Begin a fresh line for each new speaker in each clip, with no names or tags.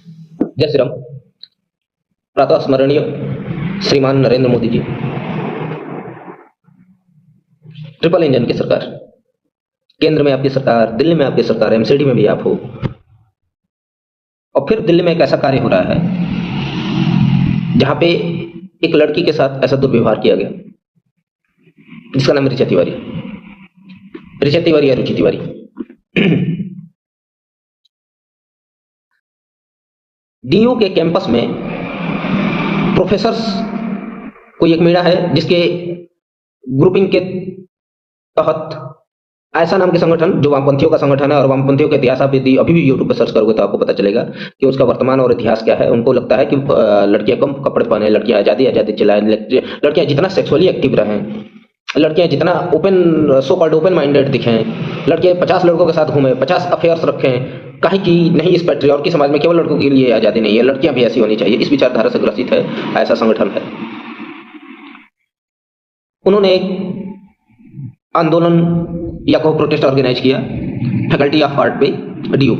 जय श्री राम। प्रातः स्मरणीय श्रीमान नरेंद्र मोदी जी, ट्रिपल इंजन की सरकार, केंद्र में आपकी सरकार, दिल्ली में आपकी सरकार, एमसीडी में भी आप हो, और फिर दिल्ली में एक ऐसा कार्य हो रहा है जहां पे एक लड़की के साथ ऐसा दुर्व्यवहार किया गया जिसका नाम ऋचा तिवारी, ऋचा तिवारी या रुचि तिवारी। डीयू के कैंपस में प्रोफेसर्स कोई एक मीडिया है जिसके ग्रुपिंग के तहत ऐसा नाम के संगठन जो वामपंथियों का संगठन है, और वामपंथियों के इतिहास आप यदि अभी भी यूट्यूब पर सर्च करोगे तो आपको पता चलेगा कि उसका वर्तमान और इतिहास क्या है। उनको लगता है कि लड़कियां कम कपड़े पहने, लड़कियां आजादी आजादी चलाएं, लड़कियां जितना सेक्सुअली एक्टिव रहें, लड़कियां जितना open so called open minded दिखें, लड़कियां 50 लड़कों के साथ घूमें, 50 अफेयर्स रखें, कहीं की नहीं। इस पैट्रियार्की समाज में केवल लड़कों के लिए आजादी नहीं है, लड़कियां भी ऐसी होनी चाहिए, इस विचारधारा से ग्रसित है ऐसा संगठन है। उन्होंने एक आंदोलन या को प्रोटेस्ट ऑर्गेनाइज किया फैकल्टी ऑफ आर्ट पे डीयू,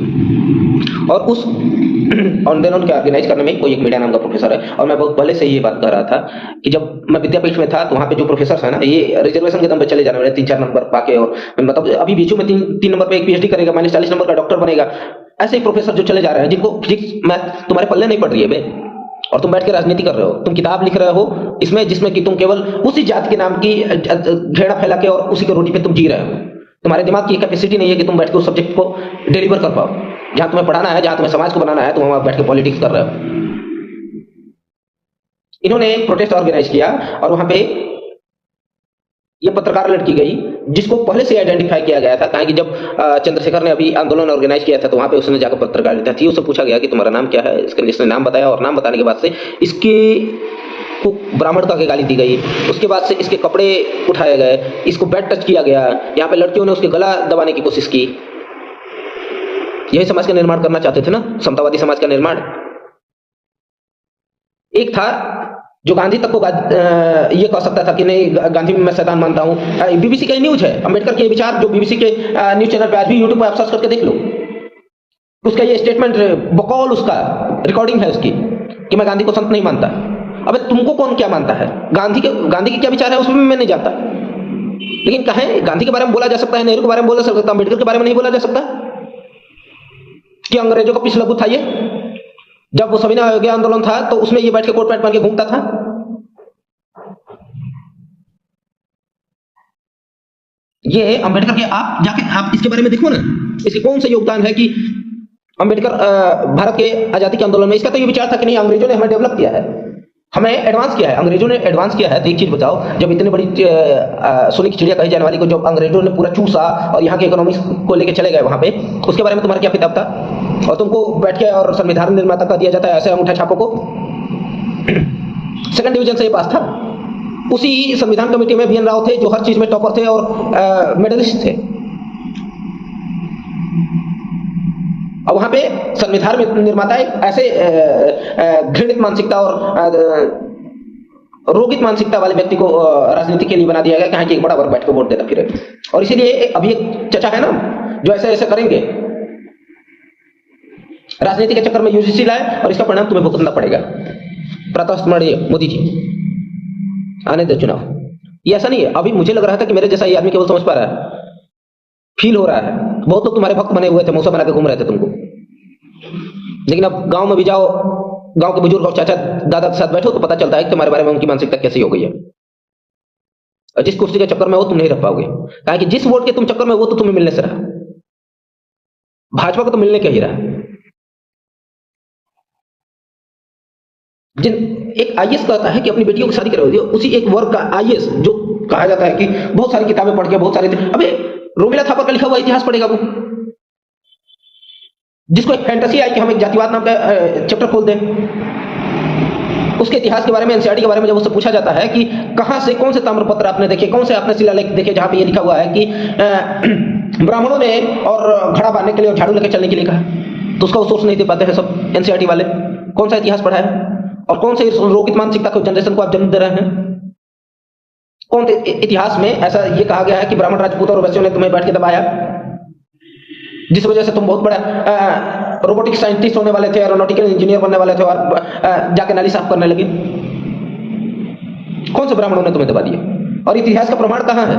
और उस आंदोलन के ऑर्गेनाइज करने में कोई एक मीडिया नाम का प्रोफेसर है। और मैं बहुत पहले से ये बात कर रहा था कि जब मैं विद्यापीठ में था तो वहाँ पे जो प्रोफेसर है ना, ये रिजर्वेशन के दम पे चले जाने वाले 3-4 नंबर पाके, और मतलब अभी बीचू में 3 नंबर पे एक पीएचडी करेगा, -40 नंबर का डॉक्टर बनेगा। ऐसे ही प्रोफेसर जो चले जा रहे हैं जिनको फिजिक्स मैथ तुम्हारे पल्ले नहीं पड़ रही है बे, और तुम बैठ के राजनीति कर रहे हो, तुम किताब लिख रहे हो इसमें जिसमें कि तुम केवल उसी जात के नाम की घेड़ा फैला के और उसी के रोटी पे तुम जी रहे हो। तुम्हारे दिमाग की कैपेसिटी नहीं है कि तुम बैठ के उस सब्जेक्ट को डिलीवर कर पाओ। जहां तुम्हें पढ़ाना है, जहां तुम्हें समाज को बनाना है, तुम वहां बैठ के पॉलिटिक्स कर रहे हो। इन्होंने एक प्रोटेस्ट ऑर्गेनाइज किया और वहां पे ये पत्रकार लड़की गई जिसको पहले से आइडेंटिफाई किया गया था, कहा कि जब चंद्रशेखर ने अभी आंदोलन ऑर्गेनाइज किया था तो वहां पे उसने जाकर पत्रकारिता थी, उससे पूछा गया कि तुम्हारा नाम क्या है। इसने नाम बताया और नाम बताने के बाद से इसके को ब्राह्मणता की गाली दी गई, उसके बाद से इसके कपड़े उठाए गए, इसको बैड टच किया गया, यहाँ पे लड़कियों ने उसके गला दबाने की कोशिश की। यही समाज का निर्माण करना चाहते थे ना, समतावादी समाज का निर्माण। एक था जो गांधी तक को ये कह सकता था कि नहीं गांधी में मैं शैतान मानता हूं। बीबीसी का न्यूज है, अंबेडकर के विचार जो बीबीसी के न्यूज चैनल पे आज भी यूट्यूब पे आप सर्च करके देख लो, उसका ये स्टेटमेंट बकौल उसका रिकॉर्डिंग है उसकी कि मैं गांधी को संत नहीं मानता। अबे तुमको कौन क्या मानता है? गांधी के क्या विचार है उसमें मैं नहीं जानता, लेकिन कहें गांधी के बारे में बोला जा सकता है, नेहरू के बारे में बोला जा सकता है, अंबेडकर के बारे में नहीं बोला जा सकता कि अंग्रेजों का पिछलग्गू था ये। जब वो सविनय अवज्ञा आंदोलन था तो उसमें ये बैठ के कोट पैंट पहन के घूमता था। ये अंबेडकर के आप जाके आप इसके बारे में देखो ना, इसके कौन सा योगदान है कि अंबेडकर भारत के आजादी के आंदोलन में। इसका तो ये विचार था कि नहीं अंग्रेजों ने हमें डेवलप किया है, हमें एडवांस किया है, अंग्रेजों ने एडवांस किया है। तो एक चीज बताओ, जब इतनी बड़ी सोने की चिड़िया कही जाने वाली को जब अंग्रेजों ने पूरा चूसा और यहाँ के इकोनॉमिक्स को लेके चले गए वहां पे, उसके बारे में तुम्हारा क्या किताब था? और तुमको बैठ के और संविधान निर्माता का दिया जाता है ऐसे अंगूठा छापों को। सेकंड डिवीजन से ये पास था। उसी संविधान कमेटी में VN राव थे जो हर चीज में टॉपर थे और मेडलिस्ट थे। और वहां पे संविधान में निर्माता ऐसे घृणित मानसिकता और रोगित मानसिकता वाले व्यक्ति को राजनीति के लिए बना दिया गया, कहाँ कि एक बड़ा वर्ग बैठ के वोट देता फिरे। और इसीलिए अभी एक चचा है ना जो ऐसे ऐसे करेंगे, राजनीति के चक्कर में यूजीसी लाए और इसका परिणाम तुम्हें भुगतना पड़ेगा। प्रातः स्मरणीय मोदी जी, आने दो चुनाव। ये ऐसा नहीं है, अभी मुझे लग रहा था कि मेरे जैसा ये आदमी केवल समझ पा रहा है, फील हो रहा है। बहुत लोग तुम्हारे भक्त बने हुए थे, मौसा बना के घूम रहे थे तुमको, लेकिन अब गांव में भी जाओ, गांव के बुजुर्ग और चाचा दादा के साथ बैठो तो पता चलता है कि तुम्हारे बारे में उनकी मानसिकता कैसी हो गई है। और जिस कुर्सी के चक्कर में हो तुम नहीं रह पाओगे, कहा कि जिस वोट के तुम चक्कर में वो तो तुम्हें मिलने से रहा, भाजपा को तो मिलने का ही रहा। जिन एक आईएएस कहता है कि अपनी बेटियों की शादी करो, उसी एक वर्ग का आईएएस जो कहा जाता है कि बहुत सारी किताबें पढ़ के बहुत सारे, अबे रोमिला थापर का लिखा हुआ इतिहास पढ़ेगा वो, जिसको एक फैंटेसी आई कि हम एक जातिवाद नाम का चैप्टर खोल दें। उसके इतिहास के बारे में, एनसीईआरटी के बारे में जब उससे पूछा जाता है कि कहां से कौन से ताम्रपत्र आपने देखे, कौन से आपने शिलालेख देखे जहां पे ये लिखा हुआ है कि ब्राह्मणों ने और घड़ा बांधने के लिए और झाड़ू लेकर चलने के लिए कहा, तो उसका वो सोर्स नहीं दे पाते हैं सब एनसीईआरटी वाले। कौन सा इतिहास पढ़ा है और कौन से रोगित मानसिकता को जनरेशन को आप जन्म दे रहे हैं? कौन से इतिहास में ऐसा ये कहा गया है कि ब्राह्मण राजपूत और वैश्यों ने तुम्हें बैठ के दबाया, जिस वजह से तुम बहुत बड़ा रोबोटिक साइंटिस्ट होने वाले थे, एरोनॉटिकल इंजीनियर बनने वाले थे और जाके नाली साफ करने लगे? कौन से ब्राह्मणों ने तुम्हें दबा दिया? और इतिहास का प्रमाण कहां है?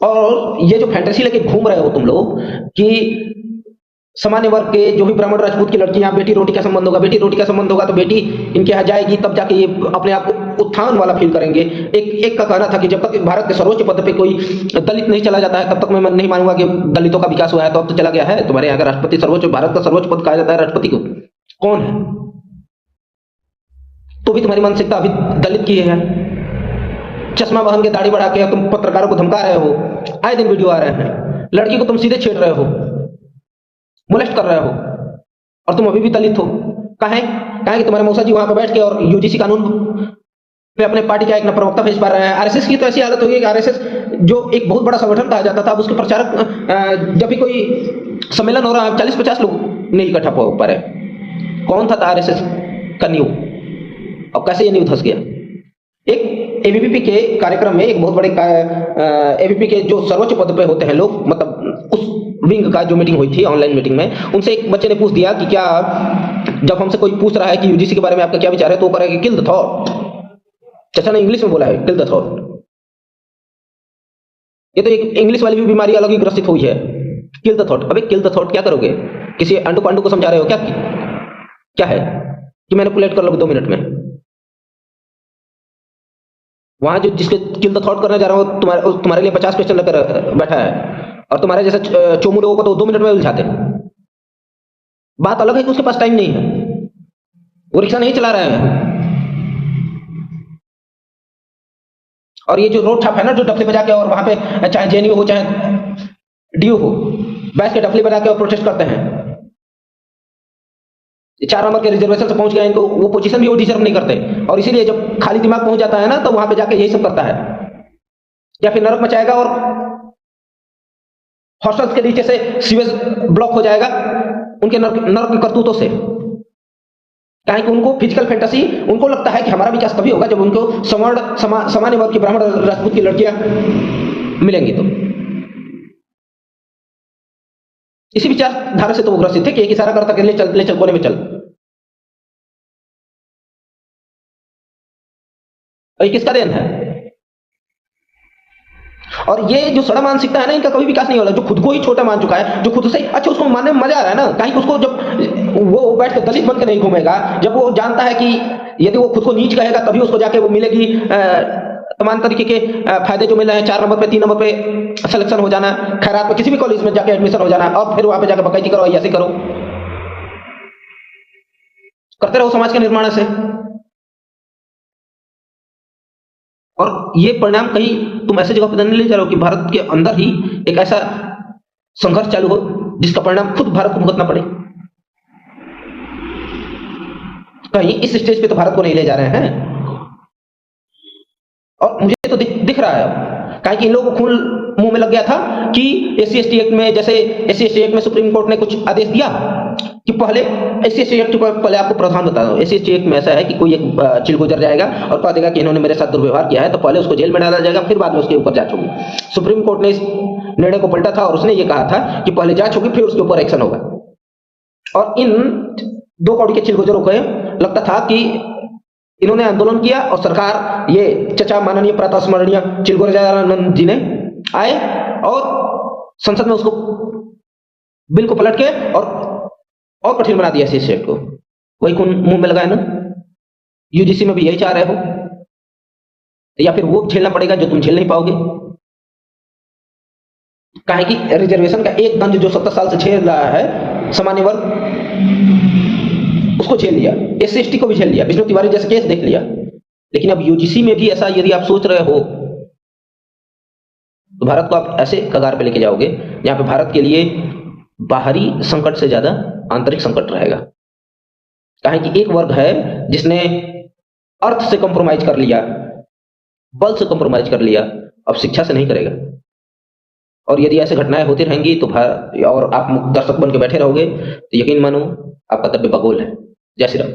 और ये जो फैंटेसी लेके घूम रहे हो तुम लोग कि सामान्य वर्ग के जो भी ब्राह्मण राजपूत की लड़कियां, बेटी रोटी का संबंध होगा, बेटी रोटी का संबंध होगा तो बेटी इनके यहाँ जाएगी, तब जाके ये अपने आप को उत्थान वाला फील करेंगे। एक का कहना था कि जब तक भारत के सर्वोच्च पद पे कोई दलित नहीं चला जाता है तब तक मैं नहीं मानूंगा कि दलितों का विकास हुआ है। तो अब तो चला गया है। तुम्हारे यहाँ का राष्ट्रपति सर्वोच्च, भारत का सर्वोच्च पद कहा जाता है राष्ट्रपति को, कौन है? तो भी तुम्हारी मानसिकता अभी दलित की है। चश्मा पहन के दाढ़ी बढ़ा के तुम पत्रकारों को धमका रहे हो, आए दिन वीडियो आ रहे हैं, लड़की को तुम सीधे छेड़ रहे हो, मोलेस्ट कर रहे हो, और तुम अभी भी दलित हो। कहा है कि तुम्हारे मौसा जी वहां पर बैठ के और यूजीसी कानून पे अपने पार्टी का एक प्रवक्ता भेज पा रहे हैं। आरएसएस की तो ऐसी हालत हो गई कि आरएसएस जो एक बहुत बड़ा संगठन कहा जाता था, उसके प्रचारक जब भी कोई सम्मेलन हो रहा है 40-50 लोग नहीं इकट्ठा हो पा रहे। कौन था आरएसएस का नींव? अब कैसे ये नींव धस गया? एक एबीवीपी के कार्यक्रम में एक बहुत बड़े एबीवीपी के जो सर्वोच्च पद पे होते हैं लोग, मतलब उस विंग का जो मीटिंग हुई थी ऑनलाइन मीटिंग में, उनसे एक बच्चे ने पूछ दिया कि क्या, जब हमसे कोई पूछ रहा है कि यूजीसी के बारे में आपका क्या विचार है, तो वो करेगा किल द थॉट। चाचा ने इंग्लिश में बोला है किल द थॉट। ये तो एक इंग्लिश वाली भी बीमारी अलग ही ग्रसित हुई है, किल द थॉट। अबे किल द थॉट क्या करोगे? किसी अंडू पांडू को समझा रहे हो क्या? क्या है कि मैनिपुलेट कर लोगे 2 मिनट में? वहां जो जिसके किल द थॉट करने जा रहा हो तुम्हारे लिए 50 क्वेश्चन लेकर बैठा है, और तुम्हारे जैसे चोमू लोगों को तो 2 मिनट में उलझाते। बात अलग है कि उसके पास टाइम नहीं है, वो रिक्शा नहीं चला रहे हैं। और ये जो रोड छाप है ना, जो डफली बजा के और वहां पे चाहे जेएनयू हो चाहे डीयू हो, बैठ के डफली बजा के और प्रोटेस्ट करते हैं। 4 नंबर के रिजर्वेशन से पहुंच गए, इनको वो पोजीशन भी वो डिजर्व नहीं करते, और इसीलिए जब खाली दिमाग पहुंच जाता है ना, तो वहां पे जाके यही सब करता है, या फिर नरक मचाएगा और हॉस्टल्स के नीचे से सीवेज ब्लॉक हो जाएगा उनके नरक करतूतों से। कहीं कि उनको फिजिकल फैंटेसी, उनको लगता है कि हमारा विकास तभी होगा जब उनको सामान्य वर्ग की ब्राह्मण राजपूत की लड़कियां मिलेंगी। तो इसी विचारधारा से तो वो ग्रसित थे कि एक इशारा करता कि ले चल कोने में चल। और ये किसका देन है? और ये जो सड़ा मानसिकता है ना, इनका कभी विकास नहीं होगा। जो खुद को ही छोटा मान चुका है, जो खुद से अच्छा, उसको मानने में मजा आ रहा है ना। कहीं उसको जब वो बैठ कर दलित बन के नहीं घूमेगा, जब वो जानता है कि यदि वो खुद को नीच कहेगा तभी उसको जाके वो मिलेगी तमाम तरीके के फायदे जो मिल रहे हैं। 4 नंबर पे 3 नंबर पे सिलेक्शन हो जाना, खैरात में किसी भी कॉलेज में जाके एडमिशन हो जाना, और फिर वहां पे जाकर बकैती करो, ऐसे करो, करते रहो समाज के निर्माण से। और ये परिणाम कहीं तुम ऐसे जगह पर नहीं ले जा रहे हो कि भारत के अंदर ही एक ऐसा संघर्ष चालू हो जिसका परिणाम खुद भारत को भुगतना पड़े। कहीं इस स्टेज पे तो भारत को नहीं ले जा रहे हैं। और मुझे तो दिख रहा है, कहीं कि इन लोगों को खून मुंह में लग गया था कि SC/ST एक्ट में, जैसे SC/ST एक्ट में सुप्रीम कोर्ट ने कुछ आदेश दिया कि पहले SC/ST एक्ट पर पहले आपको प्रावधान बता दो। SC/ST एक्ट में ऐसा है कि कोई एक चिल गुजर जाएगा और कह देगा कि इन्होंने मेरे साथ दुर्व्यवहार किया है, तो पहले उसको जेल में डाला जाएगा, फिर बाद में उसके ऊपर जांच होगी। सुप्रीम कोर्ट ने इस निर्णय को पलटा था और उसने ये कहा था कि पहले जांच होगी फिर उसके ऊपर एक्शन होगा। और इन 2 कौड़ी के चिल गुजरों को लगता था कि इन्होंने आंदोलन किया और सरकार, ये चचा माननीय प्रातः स्मरणीय चिलगोरानंद जी ने आए और संसद में उसको बिल को पलट के और कठिन बना दिया SC/ST एक्ट को। वही खून मुंह में लगाए ना। यूजीसी में भी यही चाह रहे हो, या फिर वो झेलना पड़ेगा जो तुम झेल नहीं पाओगे। काहे कि रिजर्वेशन का एक दंड जो 70 साल से झेल रहा है सामान्य वर्ग, उसको झेल लिया, SC/ST को भी झेल लिया, विष्णु तिवारी जैसे केस देख लिया। लेकिन अब यूजीसी में भी ऐसा यदि आप सोच रहे हो तो भारत को आप ऐसे कगार पे लेके जाओगे जहां पे भारत के लिए बाहरी संकट से ज्यादा आंतरिक संकट रहेगा। काहे कि एक वर्ग है जिसने अर्थ से कंप्रोमाइज कर लिया, बल से कंप्रोमाइज कर लिया, अब शिक्षा से नहीं करेगा। और यदि ऐसे घटनाएं होती रहेंगी तो और आप दर्शक बन के बैठे रहोगे तो यकीन मानो आपका तब बगोल है। जय श्री राम।